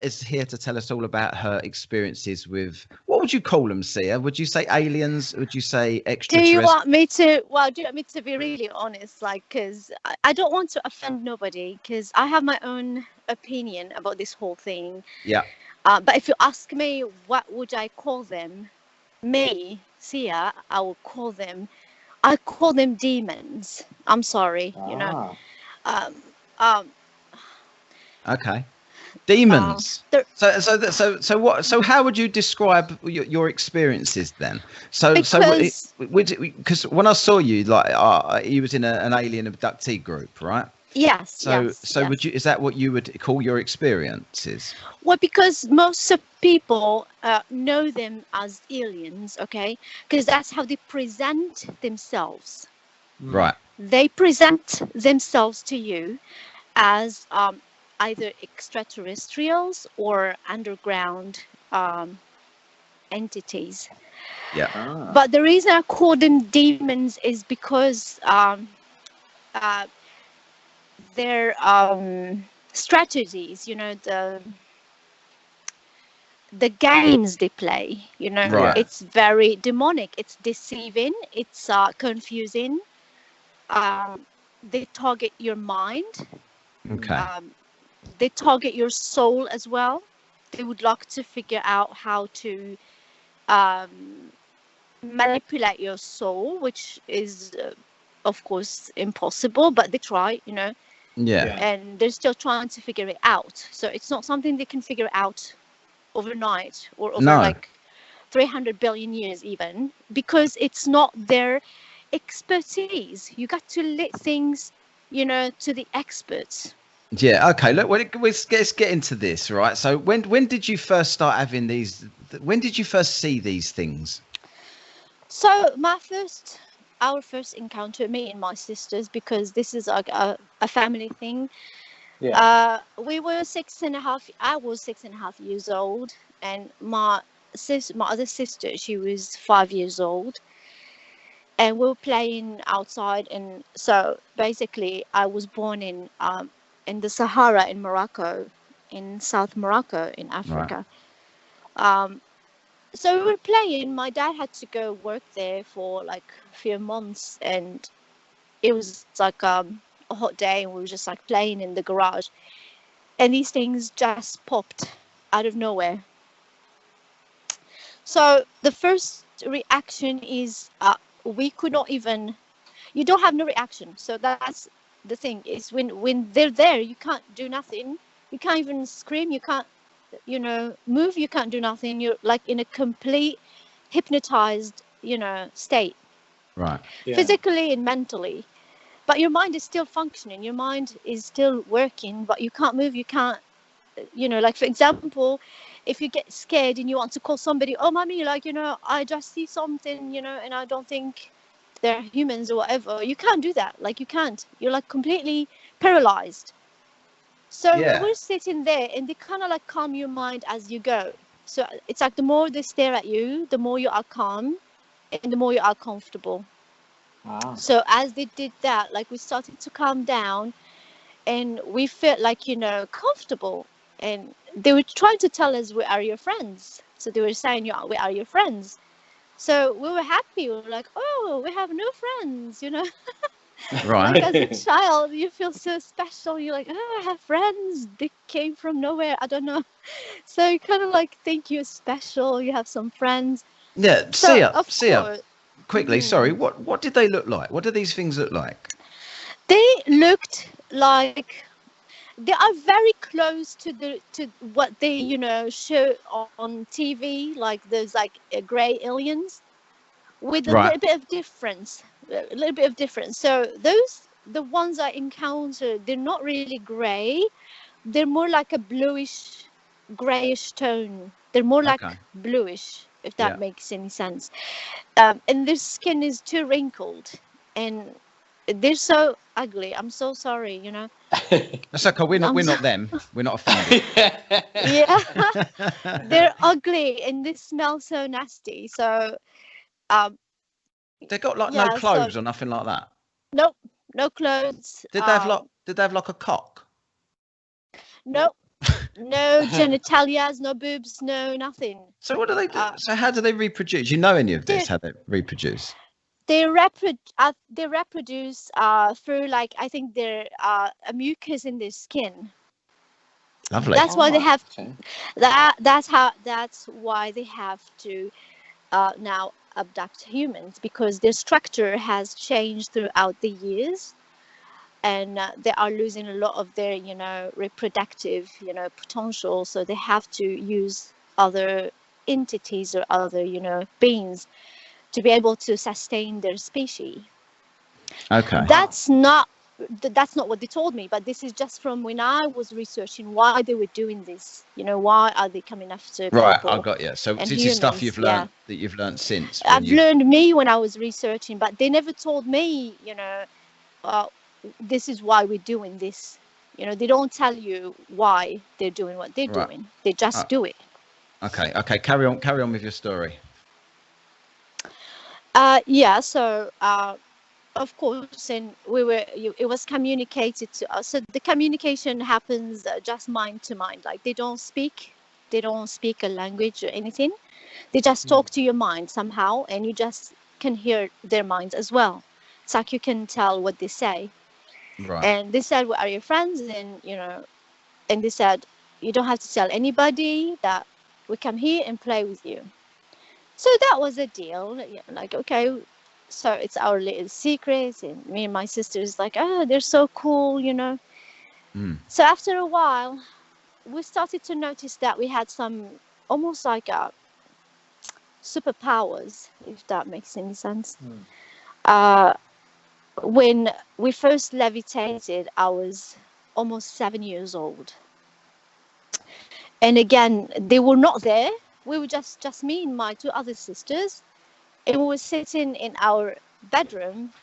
is here to tell us all about her experiences with, what would you call them, Sia? Would you say aliens? Would you say Do you extraterrestrial? want me to? Well, do you want me to be really honest? Like, because I don't want to offend nobody, because I have my own opinion about this whole thing. Yeah. But if you ask me, what would I call them? Me, Sia, I call them demons. I'm sorry, Um, um, Okay. Demons. they're- So how would you describe your experiences then? Because when I saw you, like you was in an alien abductee group, right? yes, Would you, is that what you would call your experiences? Well, because most of people know them as aliens, okay? Because that's how they present themselves. Right. They present themselves to you as either extraterrestrials or underground entities. Yeah. But the reason I call them demons is because their strategies, the games they play, Right. it's very demonic, it's deceiving, it's confusing. They target your mind. Okay. They target your soul as well. They would like to figure out how to manipulate your soul, which is of course impossible, but they try, Yeah. and they're still trying to figure it out. So it's not something they can figure out overnight or over like 300 billion years even, because it's not their expertise. You got to let things, to the experts. Yeah. Okay. Look, let's get into this, right? So when did you first start having these? When did you first see these things? So our first encounter, me and my sisters, because this is like a family thing. We were 6.5. I was 6.5 years old, and my other sister, she was 5 years old, and we were playing outside. And so basically, I was born in the Sahara in Morocco, in South Morocco in Africa. Right. So we were playing. My dad had to go work there for like a few months, and it was like a hot day, and we were just like playing in the garage, and these things just popped out of nowhere. So the first reaction is we could not even. You don't have no reaction. So that's the thing, is when they're there, you can't do nothing. You can't even scream. You can't, move. You can't do nothing. You're like in a complete hypnotized, state. Right. Yeah. Physically and mentally. But your mind is still functioning. Your mind is still working, but you can't move. You can't, like, for example, if you get scared and you want to call somebody, oh, mommy, like, I just see something, and I don't think they're humans or whatever. You can't do that. Like, you can't. You're like completely paralyzed. So we're sitting there, and they kind of like calm your mind as you go. So it's like the more they stare at you, the more you are calm, and the more you are comfortable. So as they did that, like, we started to calm down, and we felt like, comfortable. And they were trying to tell us, we are your friends. So they were saying, we are your friends. So we were happy. We were like, oh, we have new friends, Right. Like, as a child, you feel so special. You're like, oh, I have friends. They came from nowhere. I don't know. So you kind of like think you're special. You have some friends. Yeah. So, Sia, quickly, sorry. What did they look like? What do these things look like? They looked like, they are very close to what they show on TV, like those like gray aliens, with a little bit of difference. So the ones I encountered, they're not really gray. They're more like a bluish, grayish tone. They're more like bluish, if that makes any sense. And their skin is too wrinkled, and they're so ugly. I'm so sorry, That's okay. We're not them. We're not offended. Yeah. They're ugly, and they smell so nasty. So they got like no clothes or nothing like that. Nope, no clothes. Did they have like a cock? Nope, No genitalias, no boobs, no nothing. So what do they do? So how do they reproduce? You know any of this? They How they reproduce? they reproduce through, like, I think their a mucus in their skin. Lovely. That's why they Oh, have okay. that's why they have to now abduct humans, because their structure has changed throughout the years, and they are losing a lot of their, reproductive, potential. So they have to use other entities or other, beings to be able to sustain their species. Okay. That's not what they told me, but this is just from when I was researching why they were doing this. Why are they coming after Right, I people got you. So and this is stuff humans? you've Yeah, learned that you've learned since when I've you've. learned me when I was researching, but they never told me, uh, this is why we're doing this. They don't tell you why they're doing what they're Right. doing. They just do it. Okay. Okay. Carry on with your story. Yeah. So, of course, and it was communicated to us. So the communication happens just mind to mind. Like they don't speak a language or anything. They just talk to your mind somehow, and you just can hear their minds as well. It's like you can tell what they say. Right. And they said, "What are your friends?" And and they said, "You don't have to tell anybody that we come here and play with you." So that was a deal. Like, okay, so it's our little secret. And me and my sisters like, oh, they're so cool. Mm. So after a while, we started to notice that we had some almost like superpowers, if that makes any sense. Uh, when we first levitated, I was almost 7 years old. And again, they were not there. We were just me and my two other sisters. And we were sitting in our bedroom,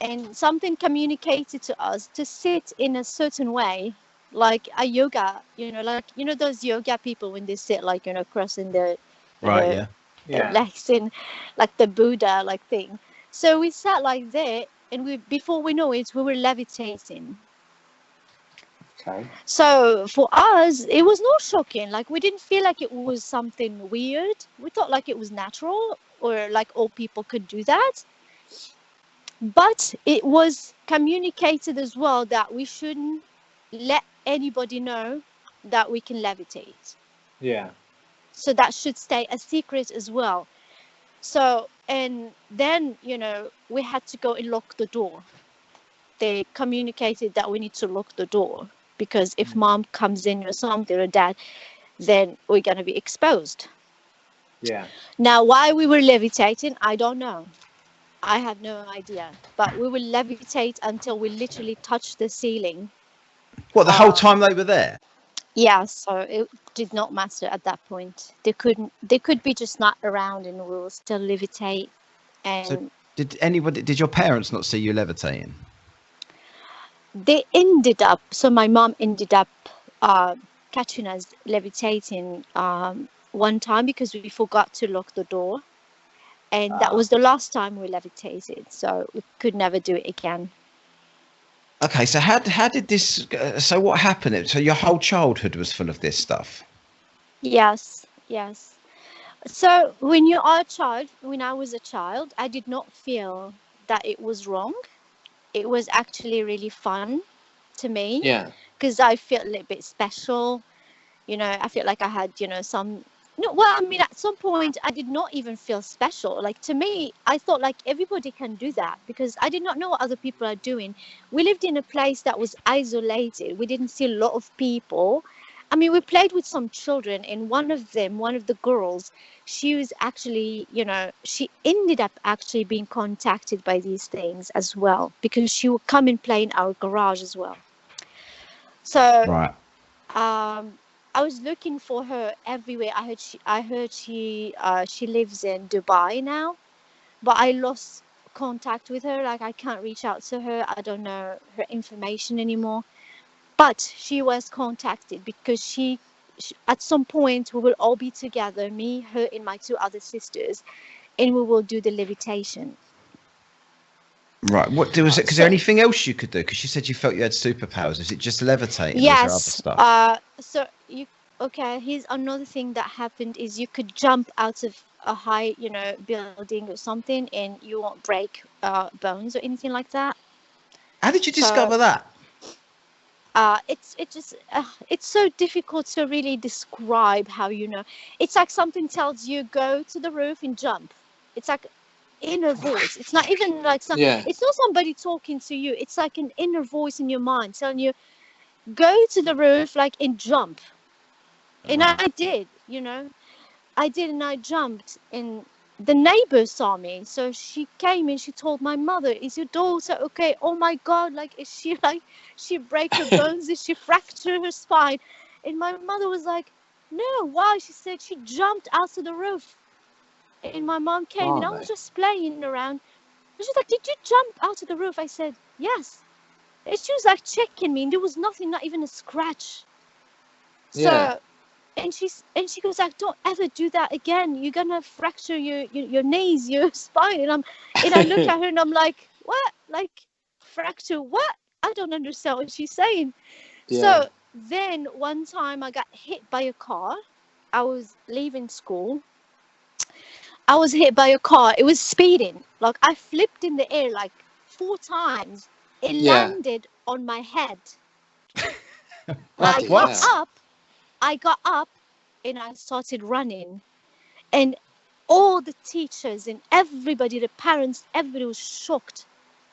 and something communicated to us to sit in a certain way, like a yoga, like, those yoga people when they sit, like, crossing their, Right. Yeah. Yeah. legs in, like the Buddha, like thing. So we sat like that, and before we know it, we were levitating. Okay. So for us, it was not shocking. Like, we didn't feel like it was something weird. We thought like it was natural, or like all people could do that. But it was communicated as well that we shouldn't let anybody know that we can levitate. Yeah. So that should stay a secret as well. So, and then, we had to go and lock the door. They communicated that we need to lock the door, because if mom comes in or something, or dad, then we're going to be exposed. Yeah. Now, why we were levitating, I don't know. I have no idea. But we will levitate until we literally touch the ceiling. What, the whole time they were there? Yeah, so it did not matter at that point. They could be just not around, and we will still levitate. And So did your parents not see you levitating? so my mom ended up catching us levitating one time, because we forgot to lock the door. And that was the last time we levitated. So we could never do it again. Okay, so how did this? So what happened? So your whole childhood was full of this stuff. Yes, yes. So when I was a child, I did not feel that it was wrong. It was actually really fun to me, Yeah. because I felt a little bit special. I felt like I had, some. No, well, I mean, at some point, I did not even feel special. Like, to me, I thought like everybody can do that, because I did not know what other people are doing. We lived in a place that was isolated. We didn't see a lot of people. I mean, we played with some children, and one of the girls, she was actually, she ended up actually being contacted by these things as well, because she would come and play in our garage as well. So, Right. I was looking for her everywhere. I heard she lives in Dubai now, but I lost contact with her. Like, I can't reach out to her. I don't know her information anymore. But she was contacted, because she at some point we will all be together, me, her, and my two other sisters, and we will do the levitation. Right. What was it? Is So there anything else you could do? Because you said you felt you had superpowers. Is it just levitating, or is there other yes, stuff? so you okay? Here's another thing that happened is you could jump out of a high, building or something, and you won't break bones or anything like that. How did you So discover that? it's so difficult to really describe how it's like something tells you go to the roof and jump. It's like inner voice. It's not even like Yeah. it's not somebody talking to you. It's like an inner voice in your mind telling you go to the roof, like, and jump. And Right. I did, I did, and I jumped, and the neighbor saw me, so she came and she told my mother, "Is your daughter okay? Oh my God, like, is she like, she break her bones? Is she fracture her spine?" And my mother was like, "No, why?" She said she jumped out of the roof, and my mom came, and I was Blimey. just playing around. And she's like, "Did you jump out of the roof?" I said, "Yes." And she was like checking me, and there was nothing, not even a scratch. Yeah. So and she goes like, "Don't ever do that again. You're gonna fracture your knees, your spine." And I look at her and I'm like, "What? Like, fracture what? I don't understand what she's saying." Yeah. So then one time I got hit by a car. I was leaving school. I was hit by a car. It was speeding. Like, I flipped in the air like 4 times. It Yeah. landed on my head. I Bloody got hell. What? up. I got up and I started running. And all the teachers and everybody, the parents, everybody was shocked.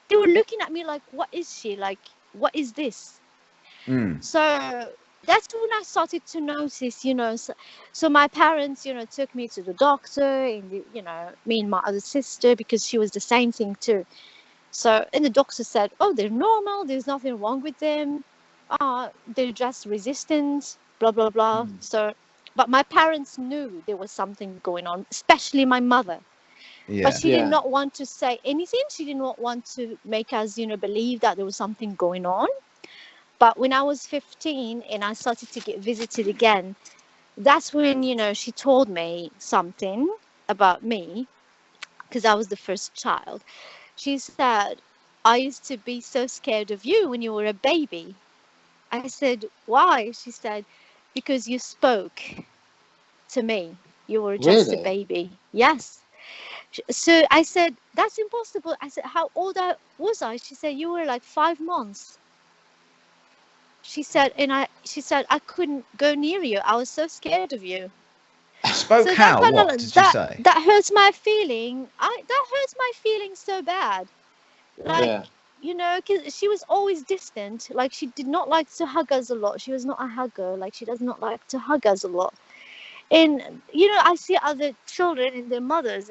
They were looking at me like, "What is she? Like, what is this?" Mm. So that's when I started to notice, so my parents, took me to the doctor, and, me and my other sister, because she was the same thing too. So, and the doctor said, "Oh, they're normal. There's nothing wrong with them. They're just resistant, blah, blah, blah." Mm. So, but my parents knew there was something going on, especially my mother. But Yeah. she did Yeah. not want to say anything. She did not want to make us, believe that there was something going on. But when I was 15 and I started to get visited again, that's when, she told me something about me, because I was the first child. She said, "I used to be so scared of you when you were a baby." I said, "Why?" She said, "Because you spoke to me. You were just a Really? baby." Yes. So I said, "That's impossible." I said, "How old was I?" She said, "You were like 5 months." She said, "I couldn't go near you. I was so scared of you." Spoke So that how? kind What of did you say? that hurts my feeling. That hurts my feelings so bad. Like, Yeah. because she was always distant. Like, she did not like to hug us a lot. She was not a hugger. Like, she does not like to hug us a lot. And I see other children and their mothers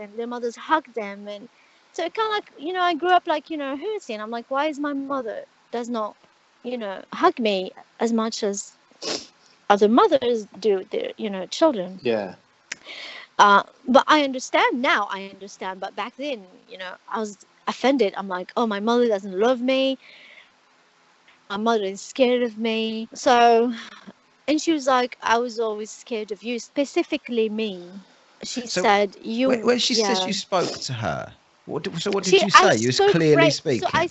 hug them, and so it kind of like, I grew up like, hurting. I'm like, why is my mother does not hug me as much as other mothers do their children. Yeah. But I understand now. I understand, but back then, I was offended. I'm like, oh, my mother doesn't love me. My mother is scared of me. So, and she was like, "I was always scared of you, specifically me." She So said, "You, when she says yeah." you spoke to her, what did you I say? You was spoke clearly I speaking.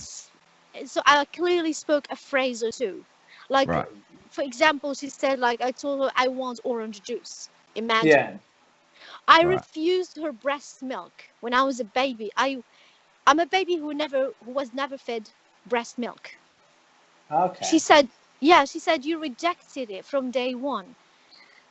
so I clearly spoke a phrase or two. Like, Right. for example, she said, like, I told her I want orange juice. Yeah. Imagine. I Right. refused her breast milk when I was a baby. I'm a baby who was never fed breast milk. She Okay. said, yeah, she said, "You rejected it from day one."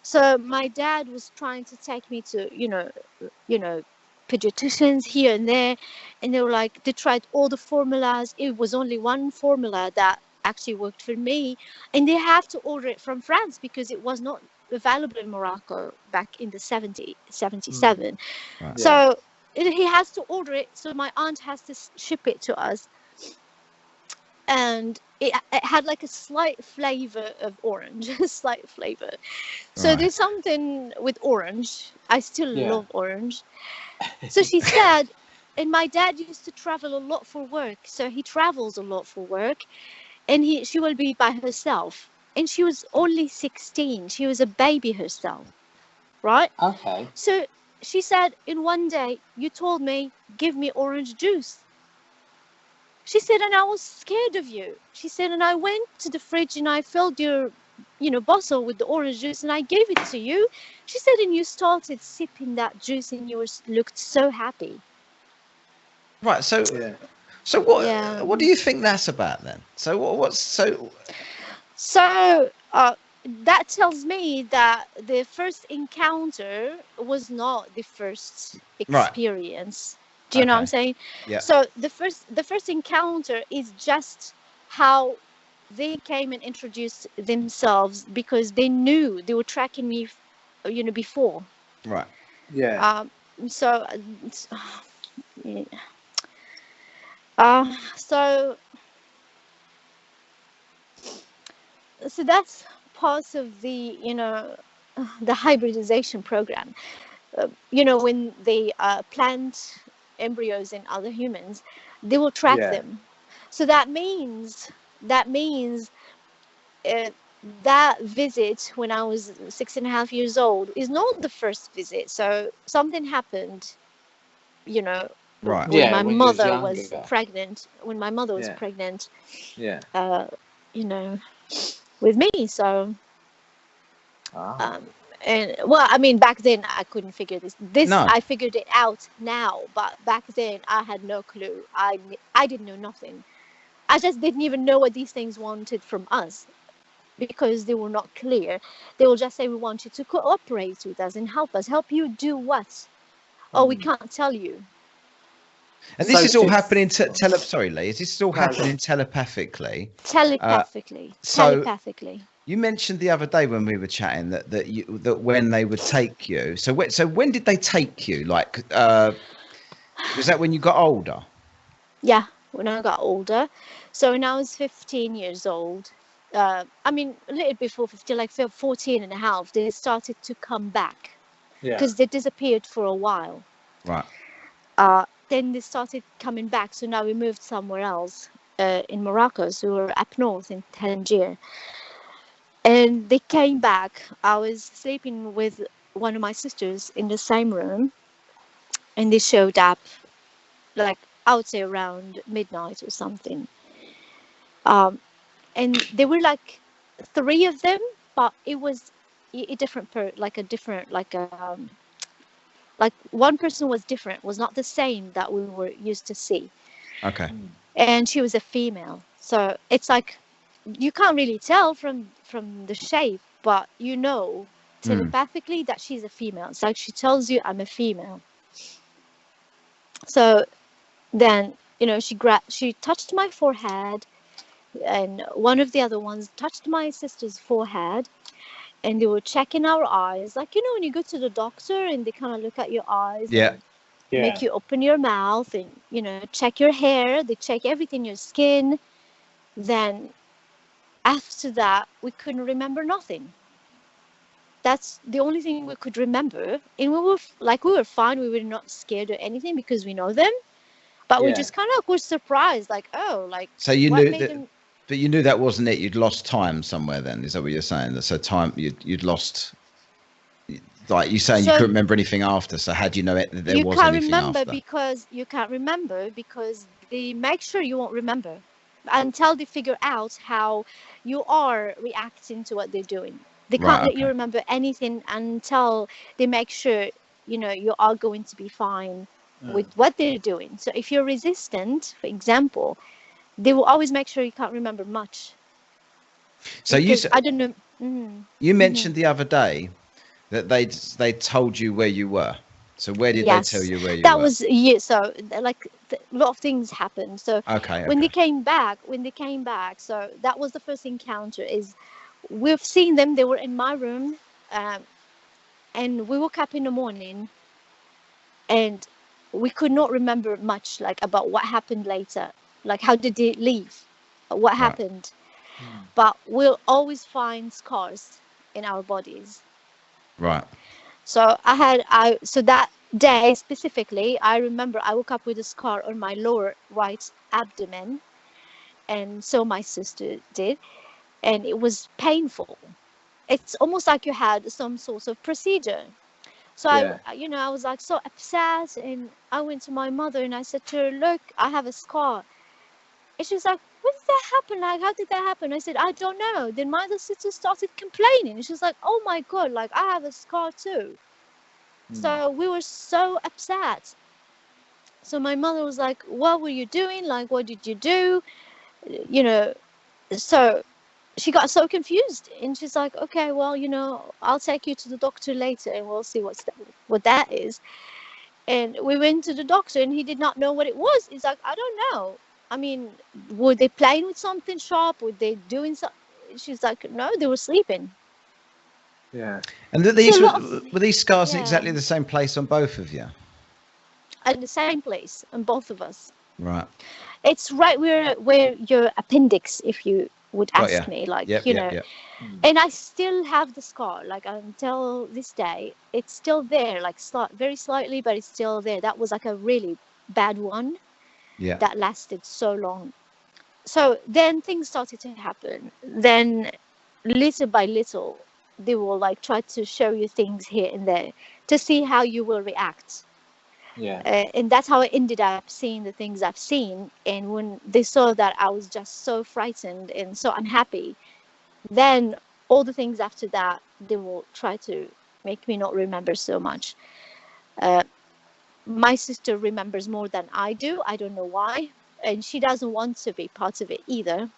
So my dad was trying to take me to, you know, pediatricians here and there, and they were like, they tried all the formulas. It was only one formula that actually worked for me, and they have to order it from France because it was not available in Morocco back in the 77. Right. Yeah. So he has to order it. So my aunt has to ship it to us, and it had like a slight flavor of orange, a slight flavor. So Right. there's something with orange. I still Yeah. love orange. So she said, and my dad used to travel a lot for work. So he travels a lot for work, and she will be by herself. And she was only 16. She was a baby herself, right? Okay. So she said, in one day, "You told me, give me orange juice." She said, and I was scared of you. She said, and I went to the fridge and I filled your, bottle with the orange juice and I gave it to you. She said, and you started sipping that juice and you looked so happy. Right. So, Yeah. so what? Yeah. What do you think that's about then? So what's so? So that tells me that the first encounter was not the first Right. experience. Do you know what I'm Okay. saying? Yeah. So the first encounter is just how they came and introduced themselves, because they knew they were tracking me, before. Right. Yeah. So yeah. So that's part of the the hybridization program. When they plant embryos in other humans, they will track Yeah. them. So that means uh, that visit when I was 6.5 years old is not the first visit. So something happened, you know, Right. when Yeah. my When you was mother was younger. pregnant. When my mother was Yeah. pregnant, Yeah. uh, you know, with me. So. Ah. Um, and well, I mean, back then I couldn't figure this No. I figured it out now, but back then I had no clue. I didn't know nothing. I just didn't even know what these things wanted from us, because they were not clear. They will just say, we want you to cooperate with us and help us. Help you do what? Oh, we can't tell you. And this So is all did. happening sorry, Lee. Is this all No, go happening on. telepathically? Telepathically. So Telepathically. you mentioned the other day when we were chatting that when they would take you. So when did they take you? Like, was that when you got older? Yeah, when I got older. So when I was 15 years old, I mean, a little before 15, like 14 and a half, they started to come back, Yeah. because they disappeared for a while. Right. Then they started coming back. So now we moved somewhere else, in Morocco. So we were up north in Tangier. And they came back. I was sleeping with one of my sisters in the same room, and they showed up, like, I would say around midnight or something. Um, and there were like three of them, but it was a different like one person was different, was not the same that we were used to see. Okay. And she was a female, so it's like you can't really tell from the shape, but telepathically that she's a female. It's like she tells you, I'm a female. So then she touched my forehead, and one of the other ones touched my sister's forehead, and they were checking our eyes, like when you go to the doctor and they kind of look at your eyes Yeah. and Yeah. make you open your mouth and check your hair, they check everything, your skin. Then after that we couldn't remember nothing. That's the only thing we could remember, and we were fine, we were not scared or anything because we know them, but we Yeah. just kind of were surprised, like, oh, like, So you what knew made that, them. but you knew that wasn't it. You'd lost time somewhere. Then is that what you're saying? So time you'd lost. Like you saying, you So couldn't remember anything after. So how do you know it that there you was can't anything remember after? because they make sure you won't remember until they figure out how you are reacting to what they're doing. They can't Right. let you Okay. remember anything until they make sure you are going to be fine with what they're doing. So if you're resistant, for example, they will always make sure you can't remember much, So because I don't know. you mentioned the other day that they told you where you were. So where did they tell Yes, you where you that were? was, yeah. So like a lot of things happened. So Okay. when they Okay. came back, so that was the first encounter. Is we've seen them. They were in my room, um, and we woke up in the morning, and we could not remember much, like, about what happened later, like how did they leave, what Right. happened. But we'll always find scars in our bodies. Right. So so that day specifically, I remember I woke up with a scar on my lower right abdomen, and so my sister did, and it was painful. It's almost like you had some sort of procedure. So Yeah. I was like so upset, and I went to my mother and I said to her, "Look, I have a scar." And she's like, what did that happen? Like, how did that happen? I said, I don't know. Then my other sister started complaining. And she's like, oh my God, like, I have a scar too. So we were so upset. So my mother was like, what were you doing? Like, what did you do? You know, so she got so confused. And she's like, okay, well, you know, I'll take you to the doctor later and we'll see what that is. And we went to the doctor and he did not know what it was. He's like, I don't know. I mean, were they playing with something sharp? Were they doing something? She's like, no, they were sleeping. Yeah. And were these scars in exactly the same place on both of you? At the same place on both of us. Right. It's right where your appendix, if you would ask me, like, you know. And I still have the scar, like, until this day. It's still there, like, very slightly, but it's still there. That was like a really bad one. Yeah. That lasted so long. So then things started to happen. Then little by little, they will like try to show you things here and there to see how you will react. Yeah. And that's how I ended up seeing the things I've seen. And when they saw that I was just so frightened and so unhappy, then all the things after that, they will try to make me not remember so much. My sister remembers more than I do. I don't know why. And she doesn't want to be part of it either.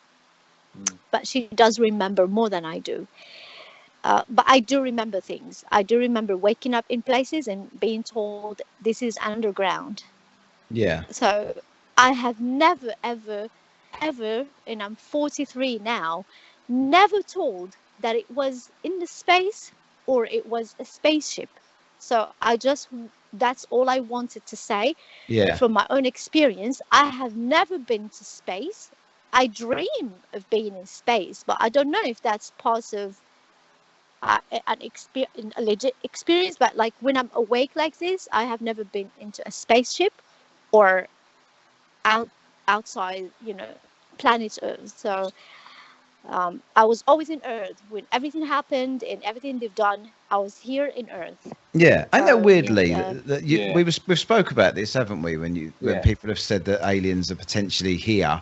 But she does remember more than I do. But I do remember things. I do remember waking up in places and being told this is underground. Yeah. So I have never, ever, and I'm 43 now, never told that it was in the space or it was a spaceship. So that's all I wanted to say. Yeah. From my own experience, I have never been to space. I dream of being in space, but I don't know if that's part of a legit experience. But like when I'm awake like this, I have never been into a spaceship or outside, planet Earth. So I was always in Earth when everything happened and everything they've done. I was here in Earth. Yeah, I know. Weirdly, we've spoke about this, haven't we? When people have said that aliens are potentially here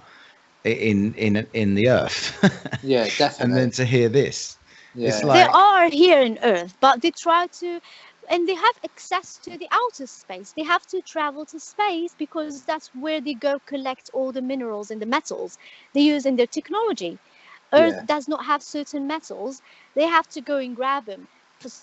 in the Earth. Yeah, definitely. And then to hear this, it's like they are here in Earth, but they try to, and they have access to the outer space. They have to travel to space because that's where they go collect all the minerals and the metals they use in their technology. Earth does not have certain metals. They have to go and grab them.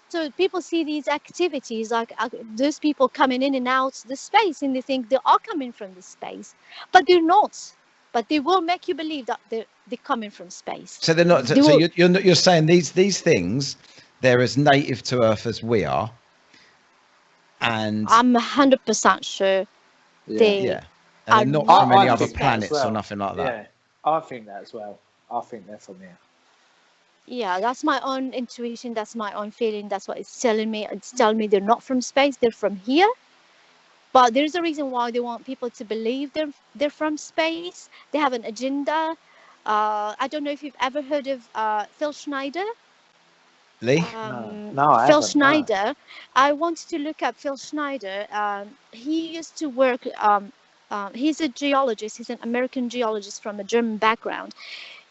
So people see these activities like those people coming in and out the space, and they think they are coming from the space, but they're not. But they will make you believe that they're coming from space. So they're not. So you're saying these things, they're as native to Earth as we are, and I'm 100% sure they are not from any other planets or nothing like that. Yeah, I think that as well. I think they're from here. Yeah, that's my own intuition. That's my own feeling. That's what it's telling me. It's telling me they're not from space. They're from here. But there's a reason why they want people to believe they're from space. They have an agenda. I don't know if you've ever heard of Phil Schneider. Lee? No, I Phil haven't, Schneider. No. I wanted to look up Phil Schneider. He used to work. He's a geologist. He's an American geologist from a German background.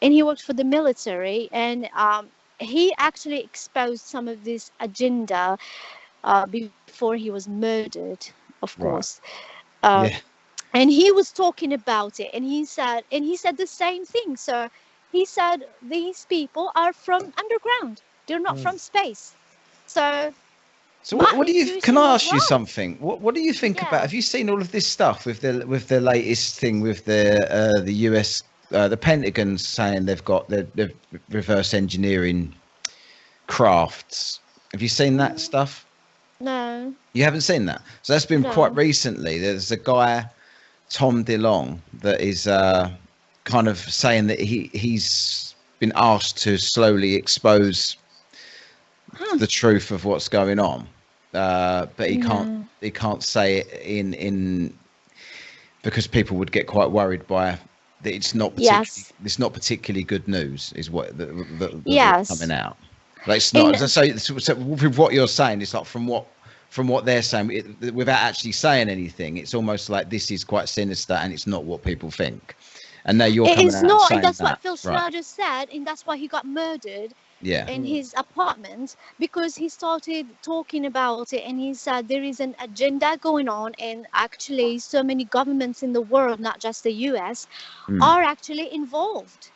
And he worked for the military, and he actually exposed some of this agenda before he was murdered, of course. And he was talking about it, and he said the same thing. So he said these people are from underground; they're not from space. So what do you? Can I ask you something? What do you think about? Have you seen all of this stuff with the latest thing with the US? The Pentagon's saying they've reverse engineering crafts. Have you seen that stuff? No. You haven't seen that? So that's been quite recently. There's a guy, Tom DeLong, that is kind of saying that he's been asked to slowly expose the truth of what's going on, but he can't say it in because people would get quite worried by. That it's not particularly good news, is what that's coming out. Like it's not. So with what you're saying, it's like from what they're saying, without actually saying anything, it's almost like this is quite sinister, and it's not what people think. And now you're It coming is out and not, saying and that's that. what Phil Right. Snyder said, and that's why he got murdered Yeah. in his apartment, because he started talking about it, and he said there is an agenda going on, and actually so many governments in the world, not just the US, are actually involved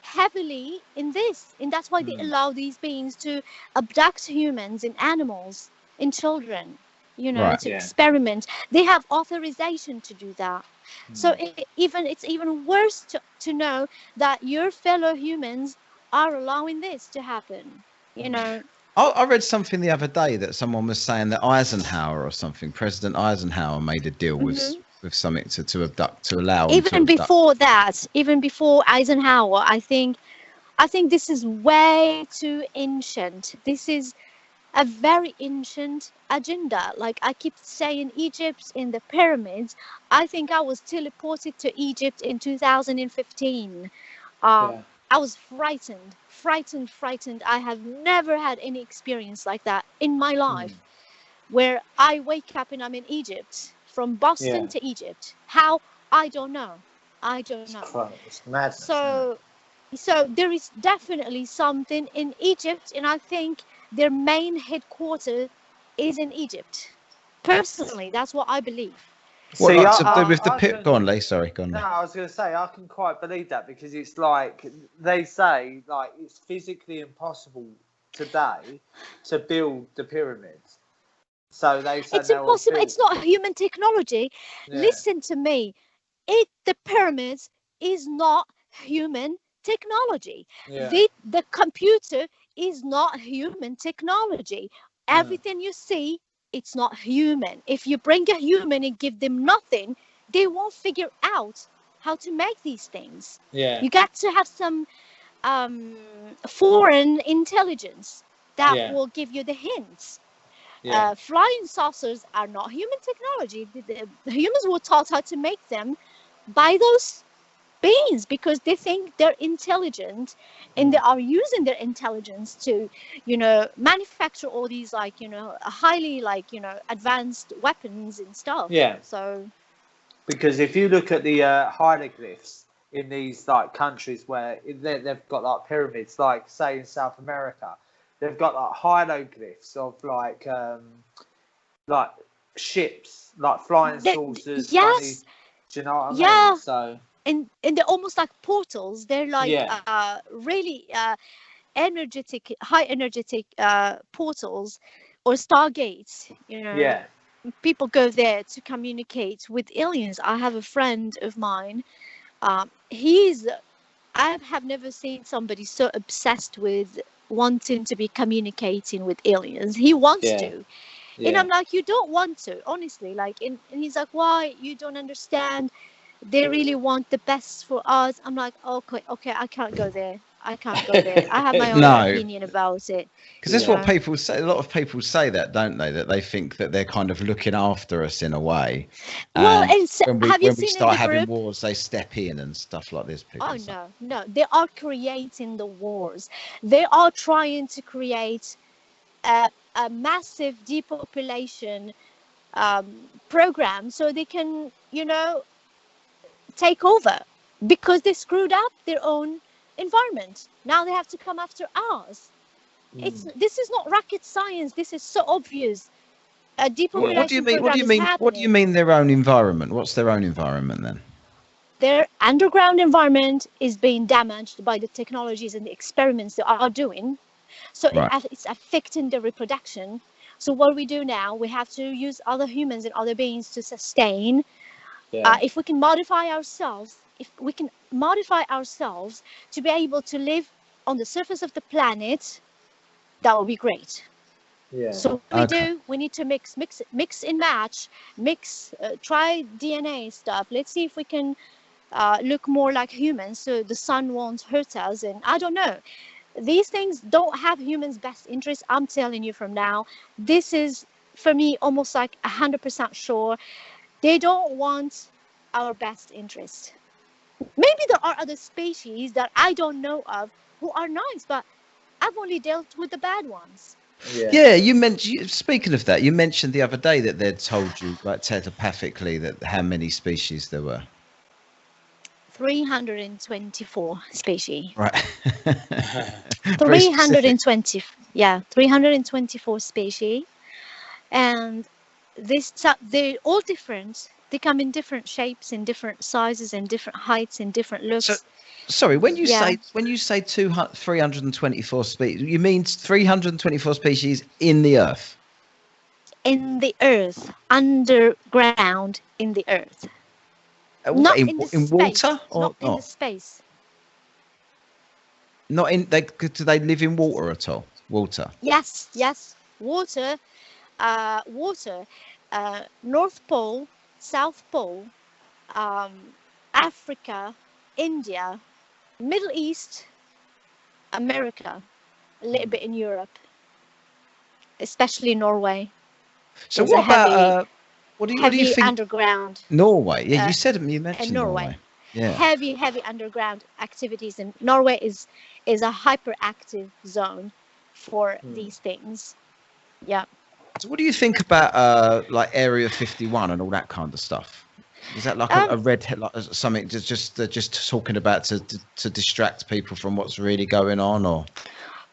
heavily in this, and that's why they allow these beings to abduct humans and animals and children, you know, Right. to Yeah. experiment. They have authorization to do that. So it's even worse to know that your fellow humans are allowing this to happen, you know. I read something the other day that someone was saying that Eisenhower or something, President Eisenhower, made a deal with something to abduct, to allow him to Even abduct. before that, even before Eisenhower, I think this is way too ancient. This is a very ancient agenda. Like I keep saying, Egypt in the pyramids. I think I was teleported to Egypt in 2015. Yeah. I was frightened. I have never had any experience like that in my life, where I wake up and I'm in Egypt, from Boston to Egypt. How? I don't know. It's madness. So there is definitely something in Egypt, and I think their main headquarters is in Egypt. Personally, that's what I believe. What, See, like to do with the I pit? can- Go on, Lee. Sorry, go on, No, Lee. I was going to say I can quite believe that, because it's like they say, like it's physically impossible today to build the pyramids. So they said It's they will impossible. build. It's not human technology. Yeah. Listen to me. The pyramids is not human technology. Yeah. The computer is not human technology. Everything you see, it's not human. If you bring a human and give them nothing, they won't figure out how to make these things. Yeah. You got to have some foreign intelligence that will give you the hints. Yeah. Flying saucers are not human technology. The humans were taught how to make them by those beings, because they think they're intelligent, and they are using their intelligence to, you know, manufacture all these, like, you know, highly, like, you know, advanced weapons and stuff. Yeah. So Because if you look at the hieroglyphs in these like countries where they've got like pyramids, like say in South America, they've got like hieroglyphs of like ships, like flying saucers. Yes. Funny, do you know what I Yeah. mean? So and they're almost like portals. They're like really high energetic portals or stargates, you know. yeah, People go there to communicate with aliens. I have a friend of mine, I have never seen somebody so obsessed with wanting to be communicating with aliens. He wants to. And I'm like, you don't want to, honestly. Like, and he's like, why? You don't understand. They really want the best for us. I'm like, okay, I can't go there. I have my own opinion about it. Because that's what people say. A lot of people say that, don't they? That they think that they're kind of looking after us in a way. Well, and when we start having wars, they step in and stuff like this. Oh, no. They are creating the wars. They are trying to create a massive depopulation program so they can, you know, take over, because they screwed up their own environment. Now they have to come after ours. This is not rocket science. This is so obvious. A depopulation what do you mean? program is happening. What do you mean their own environment? What's their own environment then? Their underground environment is being damaged by the technologies and the experiments they are doing. So it's affecting the reproduction. So what we do now, we have to use other humans and other beings to sustain. If we can modify ourselves, to be able to live on the surface of the planet, that would be great. So we need to mix and match, try DNA stuff. Let's see if we can look more like humans, so the sun won't hurt us. And I don't know. These things don't have humans' best interest. I'm telling you from now. This is, for me, almost like 100% sure. They don't want our best interest. Maybe there are other species that I don't know of who are nice, but I've only dealt with the bad ones. Yeah, you mentioned. Speaking of that, you mentioned the other day that they'd told you, like telepathically, that how many species there were. 324 species. Right. Very specific. 320, yeah, 324 species. And they're all different. They come in different shapes, in different sizes, in different heights, in different So, looks. sorry, when you Yeah. say 324 species, you mean 324 species in the earth? In the earth, underground in the earth. Not in the In space. water or Not in the not? space. Not in they do they live in water at all? Water. Yes, yes. Water, North Pole, South Pole, um, Africa, India, Middle East, America, a little bit in Europe, especially Norway. So There's a what about heavy, what do you heavy think underground Norway? Yeah, you uh, said you in mentioned Norway. Norway. Yeah. Heavy underground activities in Norway is a hyperactive zone for these things. Yeah. So what do you think about like Area 51 and all that kind of stuff? Is that like a Um, red like something just talking about to distract people from what's really going on, or?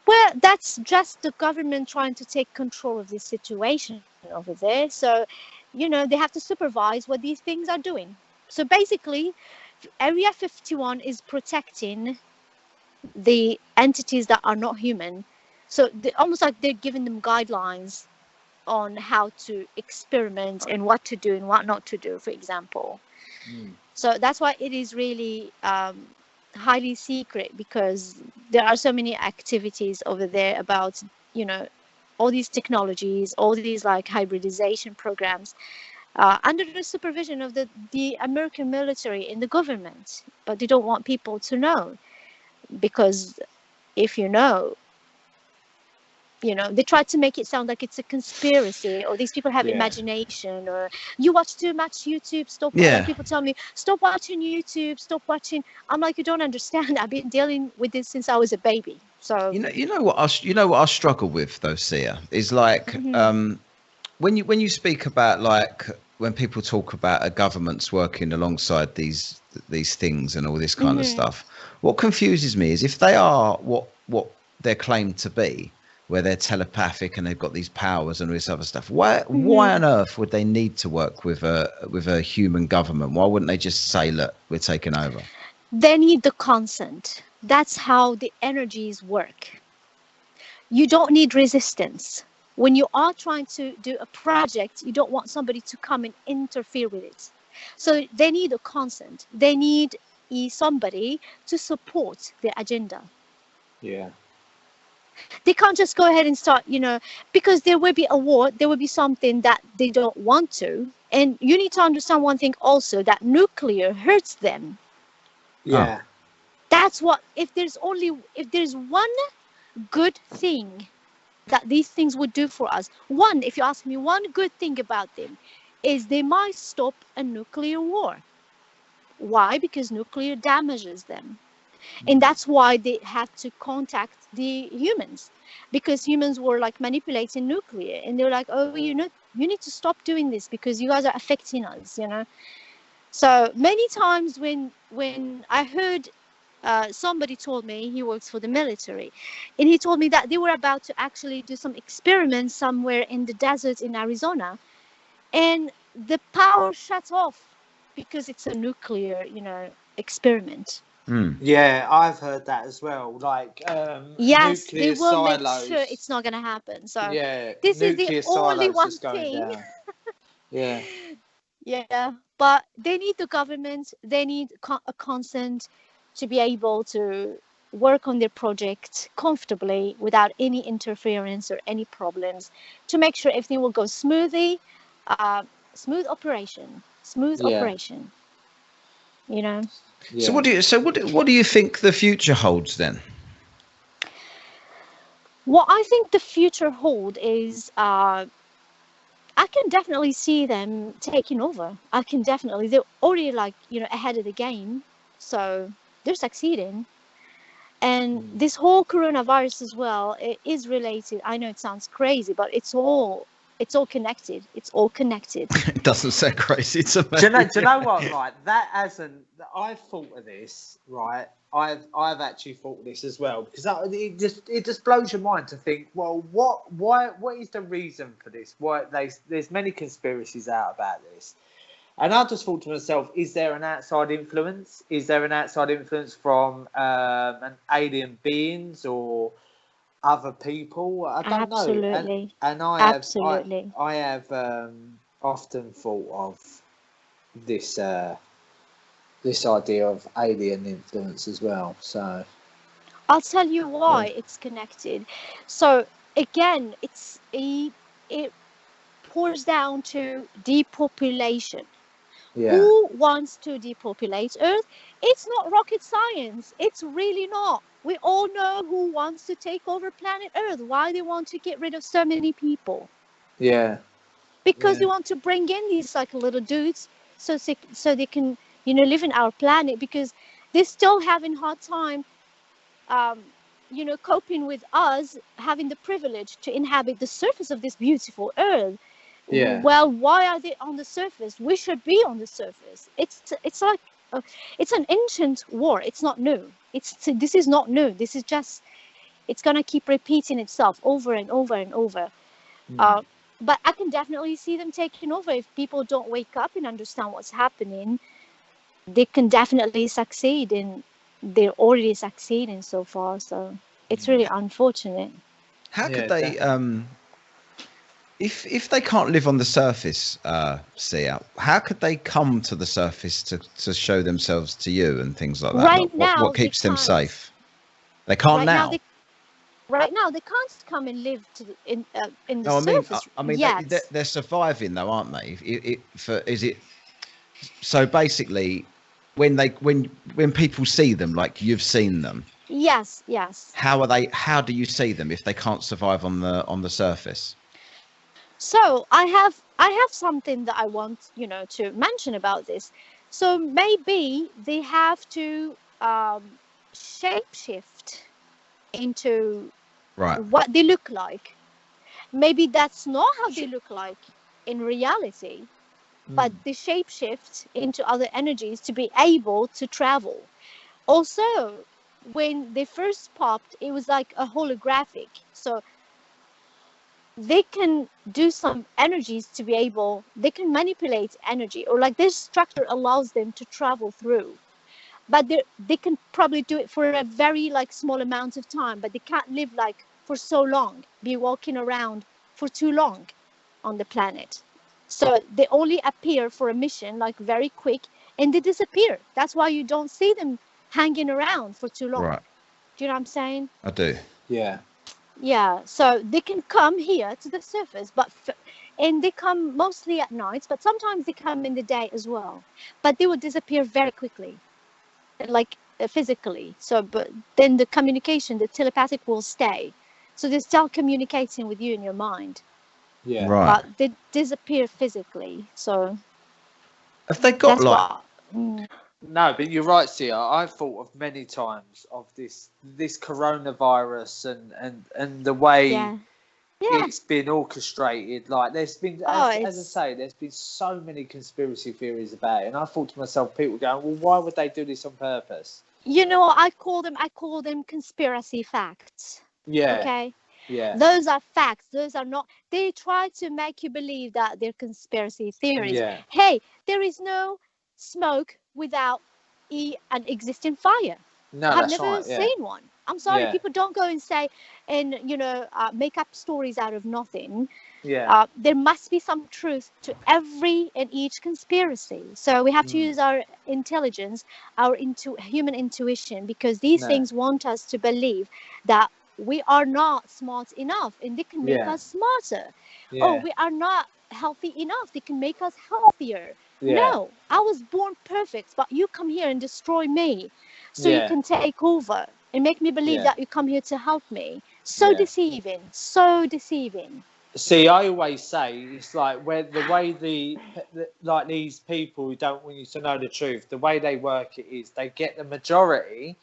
well, that's just the government trying to take control of this situation over there. So, they have to supervise what these things are doing. So basically, Area 51 is protecting the entities that are not human. So almost like they're giving them guidelines on how to experiment and what to do and what not to do, for example. So that's why it is really highly secret, because there are so many activities over there about, all these technologies, all these like hybridization programs under the supervision of the American military and the government. But they don't want people to know, because if they try to make it sound like it's a conspiracy, or these people have imagination, or you watch too much YouTube. Stop. Like people tell me, stop watching YouTube. Stop watching. I'm like, you don't understand. I've been dealing with this since I was a baby. So You know what I struggle with though, Sia, is like when you speak about like when people talk about a government's working alongside these things and all this kind of stuff. What confuses me is if they are what they're claimed to be, where they're telepathic and they've got these powers and all this other stuff. Why on earth would they need to work with a human government? Why wouldn't they just say, look, we're taking over? they need the consent. That's how the energies work. You don't need resistance. When you are trying to do a project, you don't want somebody to come and interfere with it. So they need a consent. They need somebody to support their agenda. Yeah. They can't just go ahead and start, because there will be a war, there will be something that they don't want to. And you need to understand one thing also, that nuclear hurts them. Yeah. That's what, if there's one good thing that these things would do for us, if you ask me, one good thing about them is they might stop a nuclear war. Why? Because nuclear damages them. And that's why they had to contact the humans, because humans were like manipulating nuclear, and they're like, oh, you need to stop doing this because you guys are affecting us. So many times when I heard somebody told me, he works for the military, and he told me that they were about to actually do some experiments somewhere in the desert in Arizona, and the power shut off because it's a nuclear experiment. Yeah, I've heard that as well. Like Yes, nuclear they will silos. make sure it's not going to happen. So yeah, this is the only one going thing. down. Yeah. Yeah, but they need the government. They need a consent to be able to work on their project comfortably without any interference or any problems, to make sure everything will go smoothly. Smooth operation. Yeah. So what do you think the future holds then? What I think the future hold is I can definitely see them taking over. They're already ahead of the game, so they're succeeding. And this whole coronavirus as well, it is related. I know it sounds crazy, but it's all It's all connected. It's all connected. It doesn't sound crazy to me. Do you know what? Right, that hasn't. I've thought of this. Right, I've actually thought of this as well, because it just blows your mind to think. Well, what is the reason for this? Why there's many conspiracies out about this, and I just thought to myself: is there an outside influence? Is there an outside influence from an alien beings or other people? I don't Absolutely. know. And Absolutely. I have often thought of this this idea of alien influence as well. So I'll tell you why it's connected. So again, it pours down to depopulation. yeah, Who wants to depopulate Earth? It's not rocket science. It's really not. We all know who wants to take over planet Earth. Why they want to get rid of so many people? yeah, Because yeah. they want to bring in these like little dudes so they can live in our planet, because they're still having hard time coping with us having the privilege to inhabit the surface of this beautiful Earth. Yeah. Well, why are they on the surface? We should be on the surface. It's like it's an ancient war. It's not new. This is not new. This is just, it's gonna keep repeating itself over and over and over. But I can definitely see them taking over if people don't wake up and understand what's happening. They can definitely succeed, and they're already succeeding so far. So it's really unfortunate. How could they, if they can't live on the surface, Sia, how could they come to the surface to show themselves to you and things like that? Right now, what keeps them can't. safe? They can't now. Right now, they can't come and live in the No, surface. I mean, yet. they're surviving though, aren't they? Is it? So basically, when people see them, like you've seen them. Yes. How are they? How do you see them if they can't survive on the surface? So I have something that I want to mention about this. So maybe they have to shapeshift into what they look like. Maybe that's not how they look like in reality, but they shapeshift into other energies to be able to travel. Also, when they first popped, it was like a holographic. So they can do some energies to be able, they can manipulate energy, or like this structure allows them to travel through. But they can probably do it for a very like small amount of time, but they can't live like for so long, be walking around for too long on the planet. So they only appear for a mission, like very quick, and they disappear. That's why you don't see them hanging around for too long. Right. Do you know what I'm saying? I do. Yeah. Yeah, so they can come here to the surface, and they come mostly at night, but sometimes they come in the day as well. But they will disappear very quickly, like physically. So, but then the communication, the telepathic will stay. So they're still communicating with you in your mind. Yeah. Right. But they disappear physically. So have they got No, but you're right, Sia. I've thought of many times of this coronavirus and the way it's been orchestrated. Like there's been, as I say, there's been so many conspiracy theories about it, and I thought to myself, people going, well, why would they do this on purpose? I call them conspiracy facts. Yeah. Okay. Yeah. Those are facts. Those are not. They try to make you believe that they're conspiracy theories. Yeah. Hey, there is no smoke without an existing fire. No, I've that's never right. Yeah. seen one. I'm sorry, Yeah. people don't go and say and make up stories out of nothing. Yeah. There must be some truth to every and each conspiracy. So we have to use our intelligence, our human intuition, because these things want us to believe that we are not smart enough, and they can make us smarter. Yeah. Oh, we are not healthy enough, they can make us healthier. No, I was born perfect, but you come here and destroy me so you can take over and make me believe that you come here to help me. So deceiving, so deceiving. See, I always say it's like the way like these people who don't want you to know the truth, the way they work it is they get the majority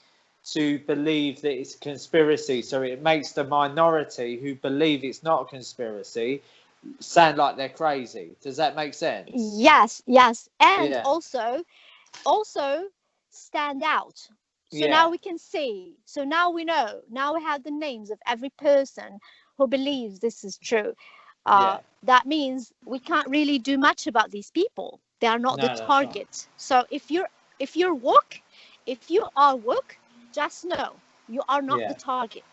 to believe that it's a conspiracy, so it makes the minority who believe it's not a conspiracy sound like they're crazy. Does that make sense? Yes, and also stand out. So now we can see. So now we know. Now we have the names of every person who believes this is true. That means we can't really do much about these people. They are not the target. Right. So if you're woke, if you are woke, just know you are not the target.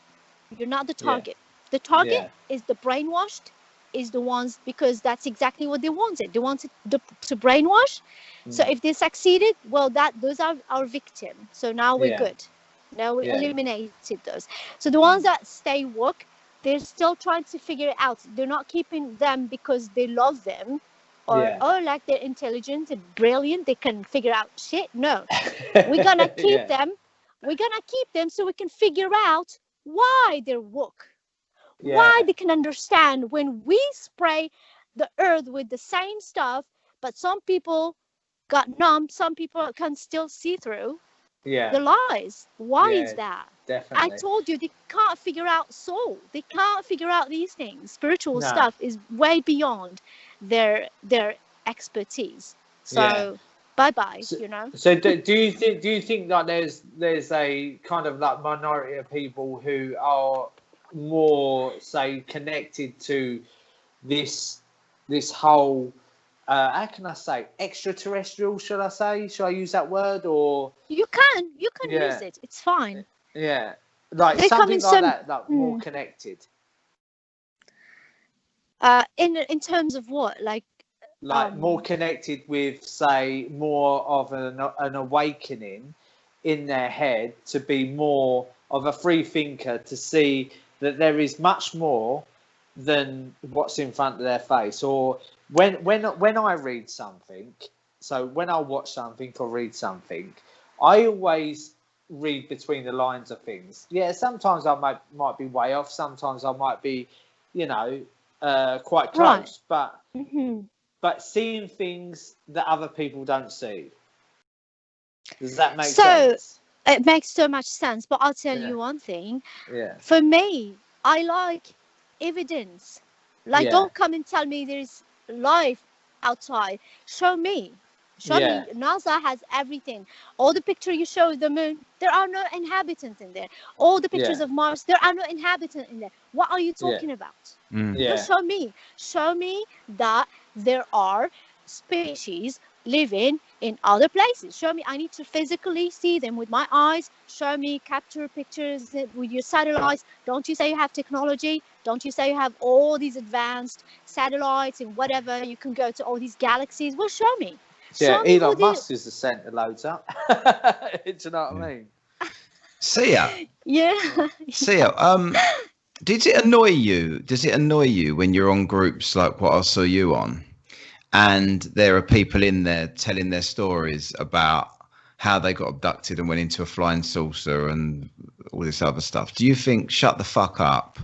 You're not the target. The target is the brainwashed, is the ones, because that's exactly what they wanted. They wanted to brainwash. So if they succeeded, well, those are our victim. So now we're good. Now we eliminated those. So the ones that stay woke, they're still trying to figure it out. They're not keeping them because they love them, or like they're intelligent and brilliant, they can figure out shit. No, we're gonna keep them. We're gonna keep them so we can figure out why they're woke. Why they can understand when we spray the earth with the same stuff, but some people got numb, some people can still see through the lies. Why is that? Definitely. I told you, they can't figure out soul. They can't figure out these things. Spiritual stuff is way beyond their expertise. So bye-bye, you know. So do you think that there's a kind of like minority of people who are more, say, connected to this whole how can I say, extraterrestrial, should I use that word? Or you can use it, it's fine. Like they something like that more connected, in terms of what, like more connected with, say, more of an awakening in their head, to be more of a free thinker, to see that there is much more than what's in front of their face. Or when I read something, so when I watch something or read something, I always read between the lines of things. Sometimes I might be way off, sometimes I might be, quite close, but but seeing things that other people don't see. Does that make sense? It makes so much sense, but I'll tell you one thing. For me, I like evidence. Like, don't come and tell me there's life outside. Show me. Show me. NASA has everything. All the pictures you show of the moon, there are no inhabitants in there. All the pictures of Mars, there are no inhabitants in there. What are you talking about? Show me. Show me that there are species living in other places. Show me. I need to physically see them with my eyes. Show me. Capture pictures with your satellites. Don't you say you have technology? Don't you say you have all these advanced satellites and whatever? You can go to all these galaxies. Well, show me. Elon Musk is the centre loads up. Do you know what I mean? Sia. Sia, does it annoy you when you're on groups like what I saw you on, and there are people in there telling their stories about how they got abducted and went into a flying saucer and all this other stuff? Do you think, shut the fuck up?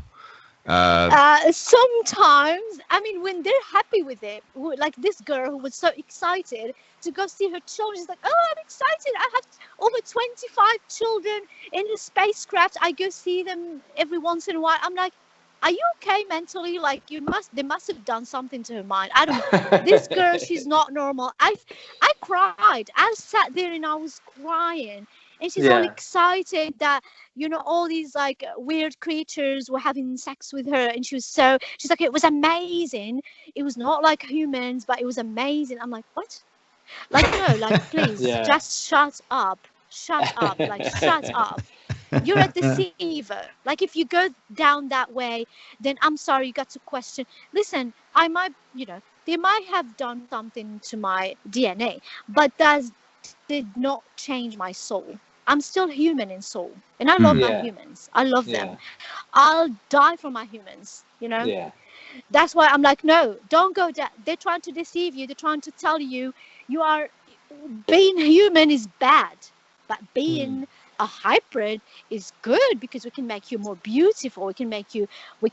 Sometimes, I mean, when they're happy with it, like this girl who was so excited to go see her children, she's like, oh, I'm excited, I have over 25 children in the spacecraft, I go see them every once in a while. I'm like, are you okay mentally? Like, they must have done something to her mind. I don't know. This girl, she's not normal. I cried. I sat there and I was crying. And she's all excited that, all these like weird creatures were having sex with her. And she's like, it was amazing. It was not like humans, but it was amazing. I'm like, what? Like, no, like, please, just shut up. Shut up. Like, shut up. You're a deceiver. Like, if you go down that way, then I'm sorry, you got to question. Listen, I might, they might have done something to my DNA, but that did not change my soul. I'm still human in soul, and I love my humans. I love them. I'll die for my humans, That's why I'm like, no, don't go down. They're trying to deceive you. They're trying to tell you being human is bad, but being a hybrid is good, because we can make you more beautiful. We can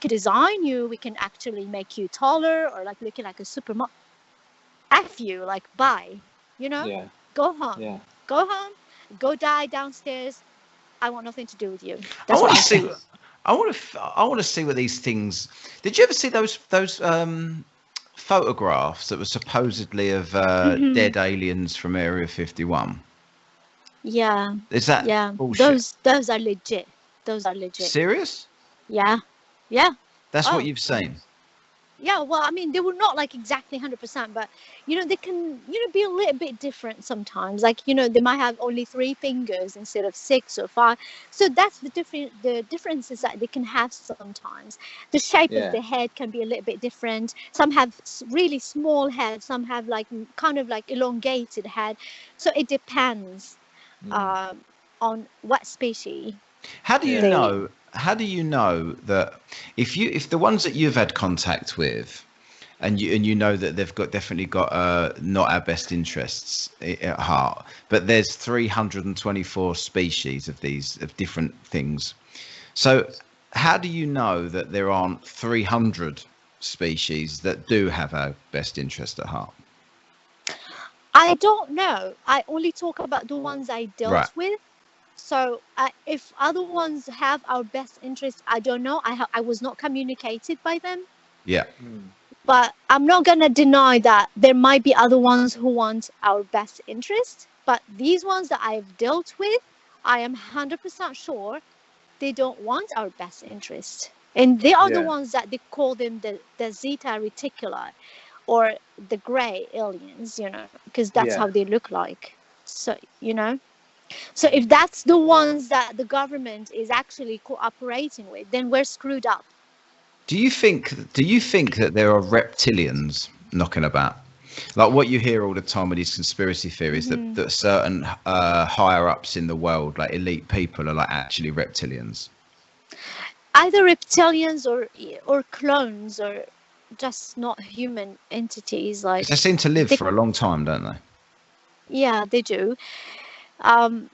design you. We can actually make you taller, or like looking like a supermodel. F you, like, bye. Go home. Go home. Go die downstairs. I want nothing to do with you. I want to see. I want to see what these things. Did you ever see those photographs that were supposedly of dead aliens from Area 51? Yeah. Is that Yeah. bullshit? Those are legit. Those are legit. Serious? Yeah. Yeah. That's what Oh. you've seen. Yeah, well, I mean, they were not like exactly 100%, but they can, be a little bit different sometimes. Like, they might have only 3 fingers instead of 6 or 5. So that's the differences that they can have sometimes. The shape of the head can be a little bit different. Some have really small heads, some have like kind of like elongated head. So it depends on what species. How do you know? How do you know that if the ones that you've had contact with, and you know that they've definitely got not our best interests at heart, but there's 324 species of different things. So how do you know that there aren't 300 species that do have our best interest at heart? I don't know. I only talk about the ones I dealt with. So if other ones have our best interest, I don't know. I was not communicated by them. Yeah. But I'm not going to deny that there might be other ones who want our best interest. But these ones that I've dealt with, I am 100% sure they don't want our best interest. And they are the ones that they call them the Zeta Reticuli, or the gray aliens, because that's how they look like. So, So if that's the ones that the government is actually cooperating with, then we're screwed up. Do you think that there are reptilians knocking about? Like what you hear all the time with these conspiracy theories that certain higher ups in the world, like elite people, are like actually reptilians. Either reptilians or clones, or just not human entities. Like they seem to live for a long time, don't they? Yeah, they do. And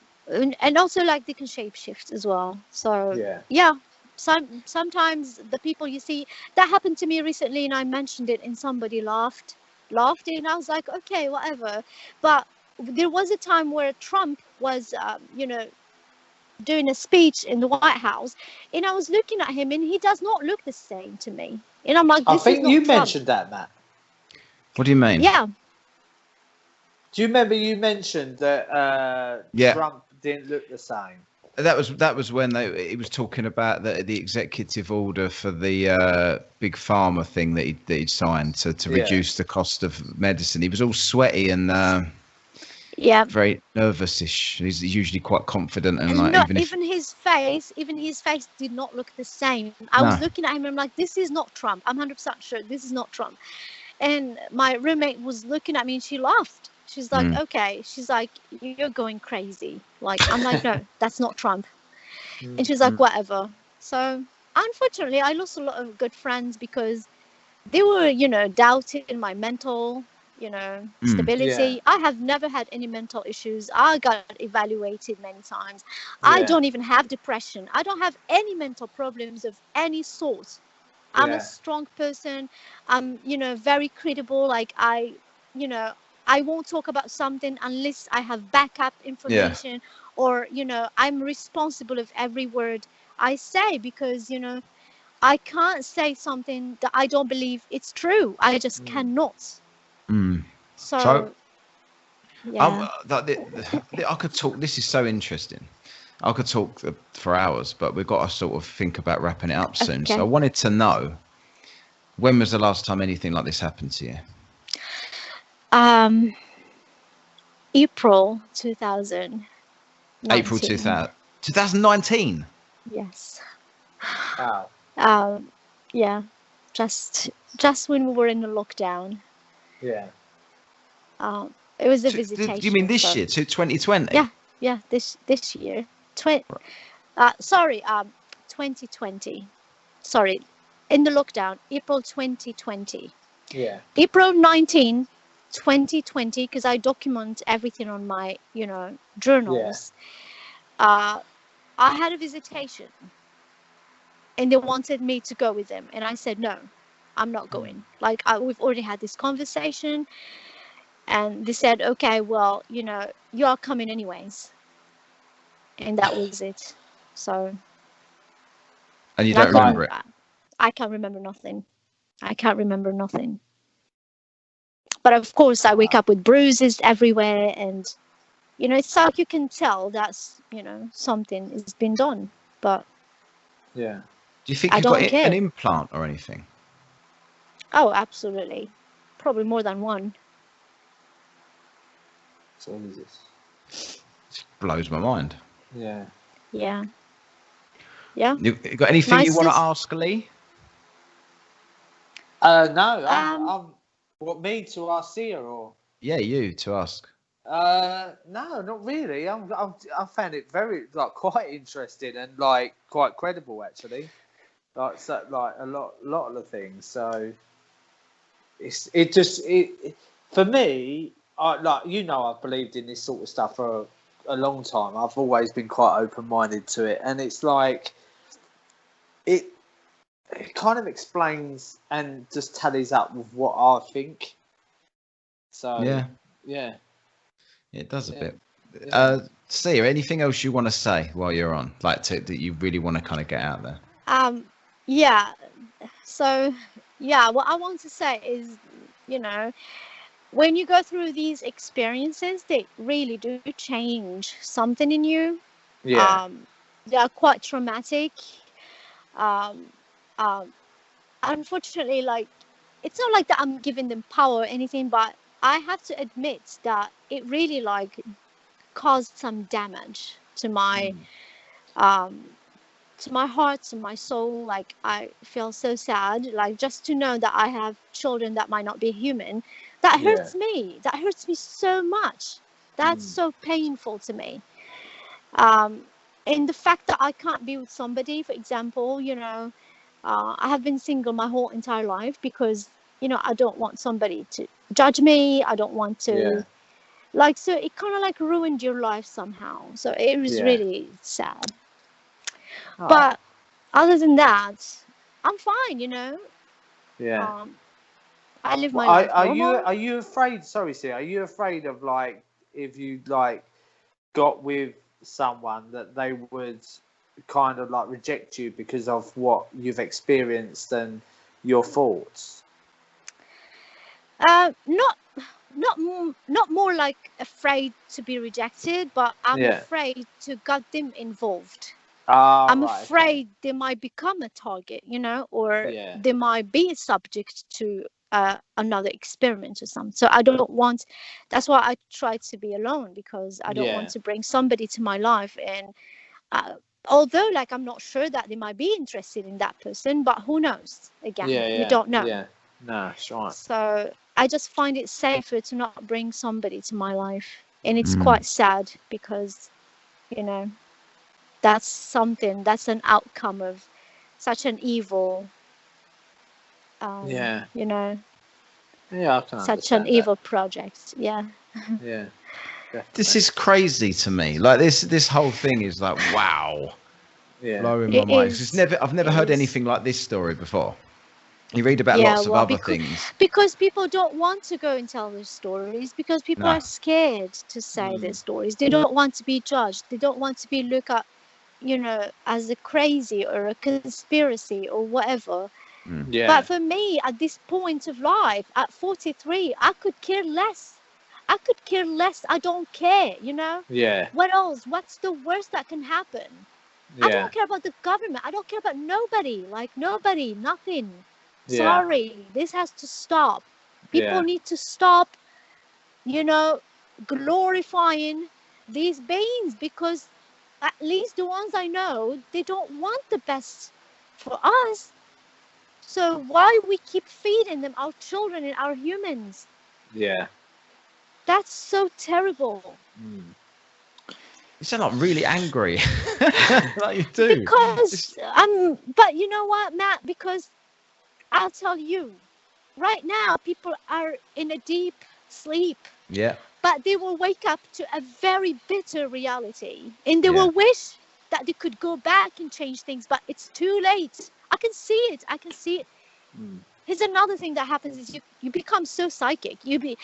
also like they can shapeshift as well. So yeah. Sometimes the people you see, that happened to me recently, and I mentioned it, and somebody laughed, and I was like, okay, whatever. But there was a time where Trump was, doing a speech in the White House, and I was looking at him, and he does not look the same to me. And I'm like, this is not Trump. I think you mentioned that, Matt. What do you mean? Yeah. Do you remember you mentioned that Trump didn't look the same? That was when he was talking about the executive order for the big pharma thing that he'd signed to reduce the cost of medicine. He was all sweaty and very nervous-ish. He's usually quite confident and like even his face did not look the same. I was looking at him and I'm like, this is not Trump. I'm 100% sure this is not Trump. And my roommate was looking at me and she laughed. She's like, okay. She's like, you're going crazy. Like, I'm like, no, that's not Trump. And she's like, whatever. So, unfortunately, I lost a lot of good friends because they were, doubting my mental, stability. I have never had any mental issues. I got evaluated many times. I don't even have depression. I don't have any mental problems of any sort. I'm a strong person. I'm, very credible. Like, I won't talk about something unless I have backup information or, I'm responsible of every word I say because, I can't say something that I don't believe it's true. I just cannot. So yeah. I could talk. This is so interesting. I could talk for hours, but we've got to sort of think about wrapping it up soon. Okay. So I wanted to know, when was the last time anything like this happened to you? April 2019. April 2019? Yes. Wow. Yeah. Just when we were in the lockdown. Yeah. It was a visitation. You mean this year, 2020? Yeah, this year. 2020. Sorry, in the lockdown, April 2020. Yeah. April 19, 2020, because I document everything on my, journals. Yeah. I had a visitation, and they wanted me to go with them, and I said no, I'm not going. Like we've already had this conversation, and they said, okay, well, you are coming anyways, and that was it. So. And you don't remember it? I can't remember nothing. I can't remember nothing. But of course, I wake up with bruises everywhere, and it's like you can tell that's something has been done. But yeah. Do you think you've got an implant or anything? Oh, absolutely, probably more than one. So what is this? It blows my mind. Yeah. Yeah. Yeah. You got anything you want to ask Lee? No. I'm what, me to ask Sia or? Yeah, you to ask. No, not really. I found it very quite interesting and quite credible actually. A lot of the things. So it for me. I've believed in this sort of stuff for a long time. I've always been quite open-minded to it, and it's like it kind of explains and just tallies up with what I think. So yeah, it does a bit. Sia, anything else you want to say while you're on, that you really want to kind of get out there? Yeah. So what I want to say is, when you go through these experiences, they really do change something in you. Yeah. They are quite traumatic. Unfortunately, it's not like that I'm giving them power or anything, but I have to admit that it really caused some damage to my heart, to my soul. I feel so sad, just to know that I have children that might not be human. That hurts me. That hurts me so much. That's so painful to me. And the fact that I can't be with somebody, for example, I have been single my whole entire life because, I don't want somebody to judge me. I don't want to, so it kind of ruined your life somehow. So it was really sad. Oh. But other than that, I'm fine, Yeah. I live my life normal. Are you afraid? Sorry, Sia. Are you afraid of if you got with someone that they would kind of reject you because of what you've experienced and your thoughts? Not more afraid to be rejected, but I'm afraid to get them involved. I'm afraid they might become a target, or they might be subject to another experiment or something. So I don't want. That's why I try to be alone, because I don't want to bring somebody to my life. And although I'm not sure that they might be interested in that person, but who knows? Again, you don't know. Yeah, no, that's right. So I just find it safer to not bring somebody to my life, and it's quite sad because, that's an outcome of such an evil, I can such an evil project. Yeah. Yeah. Definitely. This is crazy to me. This whole thing is wow. Yeah. Blowing my mind. I've never heard anything like this story before. You read about lots of other things. Because people don't want to go and tell their stories, because people are scared to say their stories. They don't want to be judged. They don't want to be looked at, as a crazy or a conspiracy or whatever. Yeah. But for me, at this point of life, at 43, I could care less. I don't care, Yeah. What else? What's the worst that can happen? Yeah. I don't care about the government. I don't care about nobody. Nobody, nothing. Yeah. Sorry, this has to stop. People need to stop, glorifying these beings, because at least the ones I know, they don't want the best for us. So why we keep feeding them our children and our humans? Yeah. That's so terrible. You sound really angry. Like you do. Because but you know what, Matt? Because I'll tell you, right now people are in a deep sleep. Yeah. But they will wake up to a very bitter reality, and they will wish that they could go back and change things, but it's too late. I can see it. Here's another thing that happens is you become so psychic. You be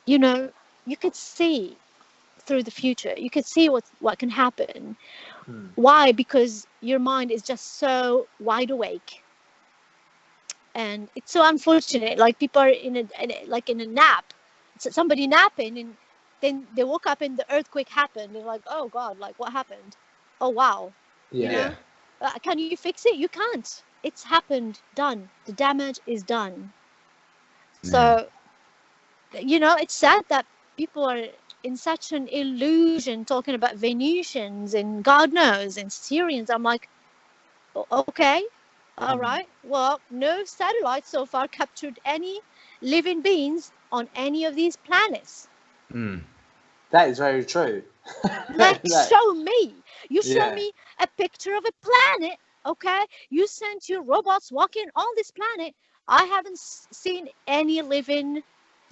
you could see through the future. You could see what can happen. Why? Because your mind is just so wide awake. And it's so unfortunate. Like people are in a nap. So somebody napping, and then they woke up and the earthquake happened. They're like, oh God, like what happened? Oh wow. Yeah. You know? Can you fix it? You can't. It's happened. Done. The damage is done. So, it's sad that people are in such an illusion talking about Venusians and God knows and Syrians. I'm like, okay, all right. Well, no satellites so far captured any living beings on any of these planets. That is very true. Like, show me. You show me a picture of a planet, okay? You sent your robots walking on this planet. I haven't seen any living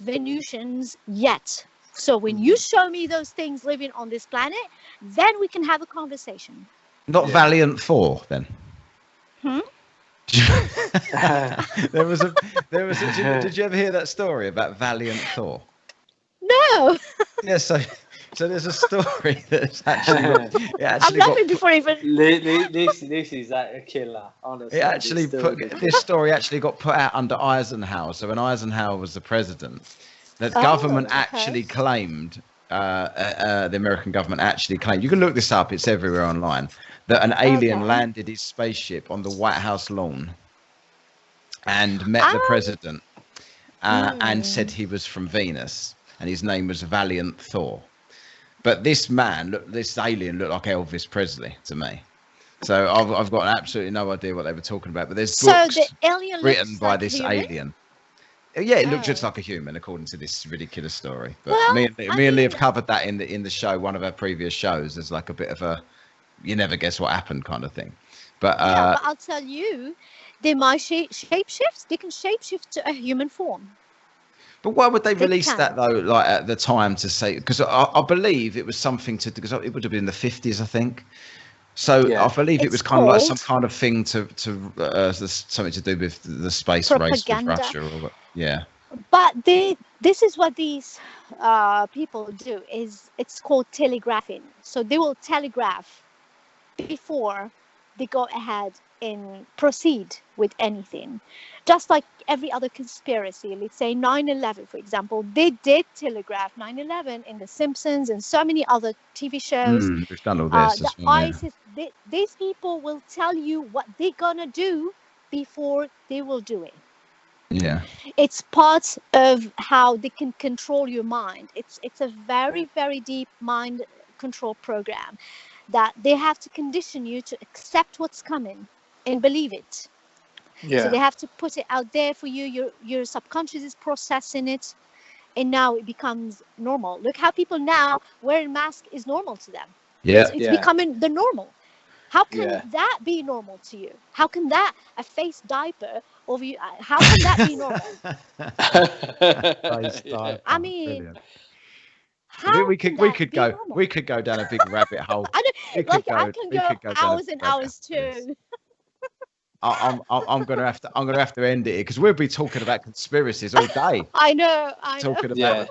Venusians yet. So when you show me those things living on this planet, then we can have a conversation. Not Valiant Thor, then. There was a. Did you ever hear that story about Valiant Thor? No. Yeah, so there's a story that's actually. I'm laughing before even. This is a killer. Honestly, this story actually got put out under Eisenhower. So when Eisenhower was the president, the government actually claimed, the American government actually claimed. You can look this up; it's everywhere online. That an alien landed his spaceship on the White House lawn and met the president and said he was from Venus and his name was Valiant Thor. But this alien looked like Elvis Presley to me. So I've got absolutely no idea what they were talking about. But there's books written by this alien. Yeah, it looked just like a human, according to this ridiculous story. But me and Lee have covered that in the show, one of our previous shows. There's like a bit of a you never guess what happened kind of thing. But but I'll tell you, they might shapeshift. They can shapeshift to a human form. But why would they release that though? Like at the time to say, because I believe it was something to, because it would have been the 50s, I think. So I believe it was kind of like some kind of thing to something to do with the space race with Russia. But this is what these people do. It's called telegraphing. So they will telegraph before they go ahead and proceed with anything. Just like every other conspiracy, let's say 9/11, for example, they did telegraph 9/11 in The Simpsons and so many other TV shows. We've done all this. ISIS, these people will tell you what they're gonna do before they will do it. Yeah, it's part of how they can control your mind. It's a very, very deep mind control program that they have to condition you to accept what's coming and believe it. So they have to put it out there for you. Your subconscious is processing it, and now it becomes normal. Look how people now wearing masks is normal to them. It's becoming the normal. How can that be normal to you? How can that a face diaper over you? How can that be normal? I mean, we could go down a big rabbit hole. I can go hours and hours too. I'm gonna have to end it because we'll be talking about conspiracies all day. I know.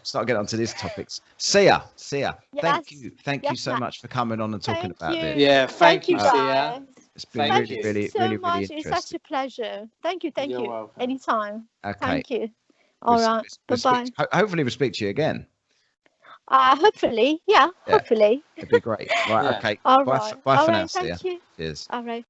Start getting onto these topics. Sia, thank you so much for coming on and talking about this. Yeah, thank you, Sia. It's been really interesting. It's such a pleasure. Thank you. Welcome. Anytime. Okay. Thank you. All right. Bye-bye. Hopefully we'll speak to you again. Hopefully. Yeah. Hopefully. It'd be great. Right. Okay. All right. Bye for now, Thank Sia. you. Cheers. All right.